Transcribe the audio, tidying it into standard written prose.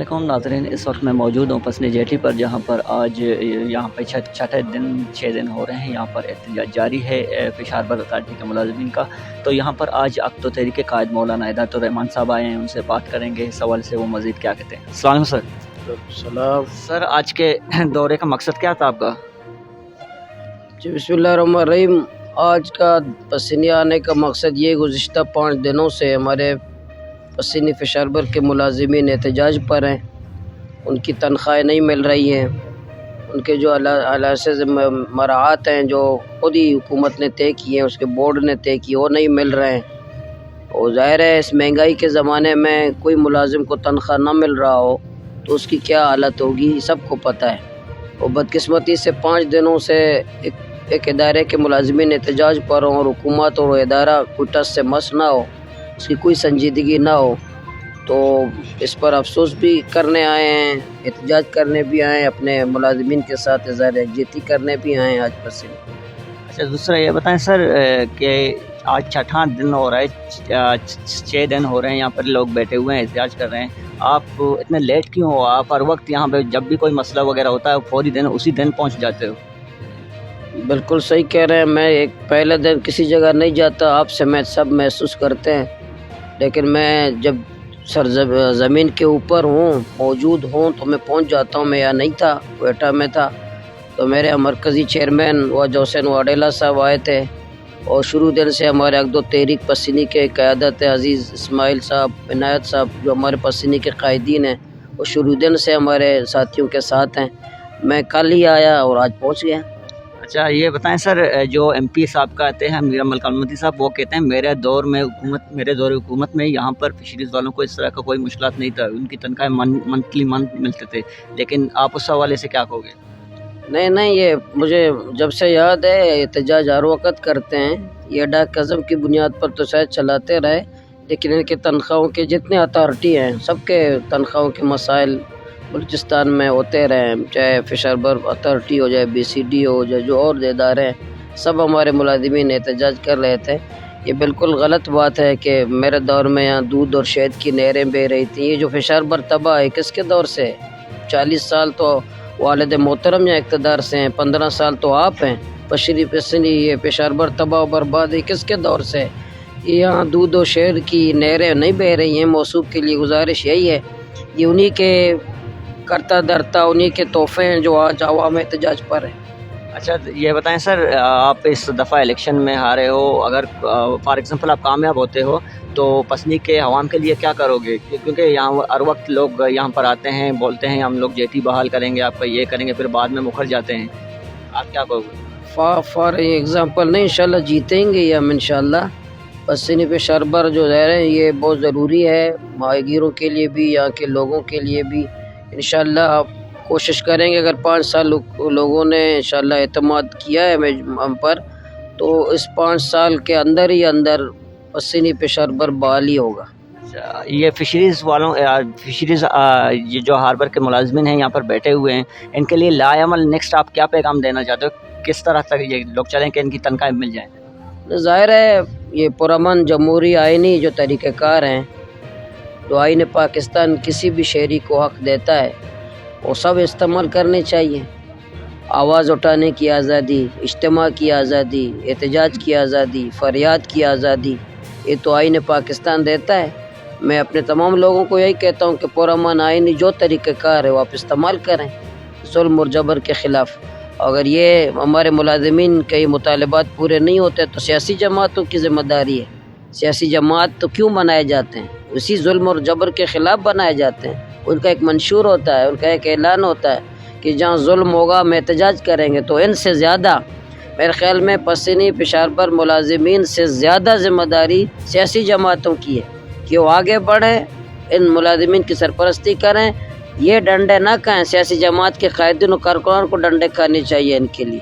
वालेकुम नाज़रीन, इस वक्त मैं मौजूद हूँ पसनी जेटी पर, जहाँ पर आज यहाँ पर छठे दिन 6 दिन हो रहे हैं। यहाँ पर एहतजाज जारी है पेशावर अथॉरिटी के मुलाजमीन का। तो यहाँ पर आज अक्तो तहरीक कायद मौलाना हिदायतुर्रहमान साहब आए हैं, उनसे बात करेंगे इस सवाल से, वो मज़ीद क्या कहते हैं। अस्सलाम वालेकुम सर, आज के दौरे का मकसद क्या था आपका? जी बिस्मिल्लाहिर्रहमानिर्रहीम। आज का पसीने आने का मकसद ये, गुज़िश्ता 5 दिनों से हमारे पसीनी पेशावर के मुलाजिमीन एहतजाज पर हैं। उनकी तनख्वाहें नहीं मिल रही हैं, उनके जो अलाइसेस मराहत हैं जो खुद ही हुकूमत ने तय किए हैं, उसके बोर्ड ने तय किए, वो नहीं मिल रहे हैं। और ज़ाहिर है इस महंगाई के ज़माने में कोई मुलाजिम को तनख्वाह ना मिल रहा हो तो उसकी क्या हालत होगी, सबको पता है। और बदकिस्मती से 5 दिनों से एक इदारे के मुलाजिमीन एहतजाज पर हों और हुकूमत और इदारा कोई टस से मस ना हो, उसकी कोई संजीदगी ना हो, तो इस पर अफसोस भी करने आए हैं, एहतजाज करने भी आए हैं, अपने मुलाजिमीन के साथ इज़हार यकजहती करने भी आए हैं आज पसीने। अच्छा, दूसरा ये बताएं सर कि आज छठा दिन हो रहा है, 6 दिन हो रहे हैं यहाँ पर लोग बैठे हुए हैं, एहतजाज कर रहे हैं। आप इतने लेट क्यों हो? आप हर वक्त यहाँ पे जब भी कोई मसला वगैरह होता है फौरी दिन उसी दिन पहुँच जाते हो। बिल्कुल सही कह रहे हैं। मैं एक पहले दिन किसी जगह नहीं जाता, आपसे मैं सब महसूस करते हैं, लेकिन मैं जब ज़मीन के ऊपर हूँ, मौजूद हूँ, तो मैं पहुँच जाता हूँ। मैं यहाँ नहीं था, क्वेटा में था, तो मेरे मरकज़ी चेयरमैन वाज हुसैन वाडेला साहब आए थे और शुरू दिन से हमारे अक़दो तहरीक पसीनी के क़यादत अज़ीज़ इस्माइल साहब, इनायत साहब जो हमारे पसीनी के कायदीन हैं, वो शुरू दिन से हमारे साथियों के साथ हैं। मैं कल ही आया और आज पहुँच गया। अच्छा, ये बताएं सर, जो MP साहब कहते हैं मीर मलिक अहमदी साहब, वो कहते हैं मेरे दौर हुकूमत में यहाँ पर फिशरीज़ वालों को इस तरह का कोई मुश्किलात नहीं था, उनकी तनख्वाह मंथली मिलते थे, लेकिन आप उस हवाले से क्या कहोगे? नहीं, ये मुझे जब से याद है एहतजाज हर वक्त करते हैं, ये डाक कज़म की बुनियाद पर तो शायद चलाते रहे, लेकिन इनके तनख्वाहों के जितने अथॉरिटी हैं सबके तनख्वाहों के मसाइल बलूचिस्तान में होते रहे, चाहे पेशावर अथॉरिटी हो, चाहे BCD हो, चाहे जो और इदारे हैं, सब हमारे मुलाजिमीन एहतजाज कर रहे थे। ये बिल्कुल गलत बात है कि मेरे दौर में यहाँ दूध और शहद की नहरें बह रही थी। ये जो पेशावर तबाह है किसके दौर से? 40 साल तो वालिद मोहतरम यहाँ इक़्तिदार से हैं, 15 साल तो आप हैं। पसनी ये पेशावर तबाह बर्बाद है किसके दौर से? यहाँ दूध और शहद की नहरें नहीं बह रही हैं। मौसूफ के लिए गुजारिश यही है, ये उन्हीं के करता धरता, उन्हीं के तोहफे हैं जो आज अवाम एहतजाज पर है। अच्छा, ये बताएं सर, आप इस दफ़ा इलेक्शन में हारे हो, अगर फॉर एग्ज़ाम्पल आप कामयाब होते हो तो पसनी के अवाम के लिए क्या करोगे? क्योंकि यहाँ हर वक्त लोग यहाँ पर आते हैं, बोलते हैं हम लोग जेटी बहाल करेंगे, आपका ये करेंगे, फिर बाद में मुकर जाते हैं। आप क्या कहोगे? फॉर एग्ज़ाम्पल नहीं, इंशाल्लाह जीतेंगे हम इंशाल्लाह। पसीनी पेशावर जो रह रहे हैं ये बहुत ज़रूरी है, माहीगीरों के लिए भी, यहाँ के लोगों के लिए भी। इंशाल्लाह कोशिश करेंगे, अगर 5 साल लोगों ने इंशाल्लाह एतमाद किया है हम पर, तो इस 5 साल के अंदर ही अंदर पसीनी पेशावर बहाल ही होगा। ये फिशरीज़ ये जो हार्बर के मुलाजमीन हैं यहाँ पर बैठे हुए हैं, इनके लिए लाएमल नेक्स्ट आप क्या पैगाम देना चाहते हो? किस तरह तक ये लोग चलें कि इनकी तनख्वाह मिल जाए? ज़ाहिर है ये पुरअमन जमहूरी आइनी जो तरीक़ेकार हैं, जो आइन पाकिस्तान किसी भी शहरी को हक़ देता है, वो सब इस्तेमाल करने चाहिए। आवाज़ उठाने की आज़ादी, इज्तिमा की आज़ादी, एहतजाज की आज़ादी, फरियाद की आज़ादी, ये तो आइन पाकिस्तान देता है। मैं अपने तमाम लोगों को यही कहता हूँ कि पुरअमन आइनी जो तरीक़ेकार है वो आप इस्तेमाल करें ज़ुल्म और जबर के ख़िलाफ़। अगर ये हमारे मुलाजिमीन के ये मुतालबात पूरे नहीं होते तो सियासी जमातों की ज़िम्मेदारी है। सियासी जमात तो क्यों बनाए जाते हैं? उसी जुल्म और जबर के ख़िलाफ़ बनाए जाते हैं। उनका एक मंशूर होता है, उनका एक ऐलान होता है कि जहाँ जुल्म होगा हम एहतजाज करेंगे। तो इनसे ज़्यादा मेरे ख़्याल में पसीनी पेशावर मुलाजिमीन से ज़्यादा ज़िम्मेदारी सियासी जमातों की है कि वो आगे बढ़ें, इन मुलाजिमीन की सरपरस्ती करें, ये डंडे ना खाएं। सियासी जमात के कायदीन और कारकुनान को डंडे खाने चाहिए इनके लिए।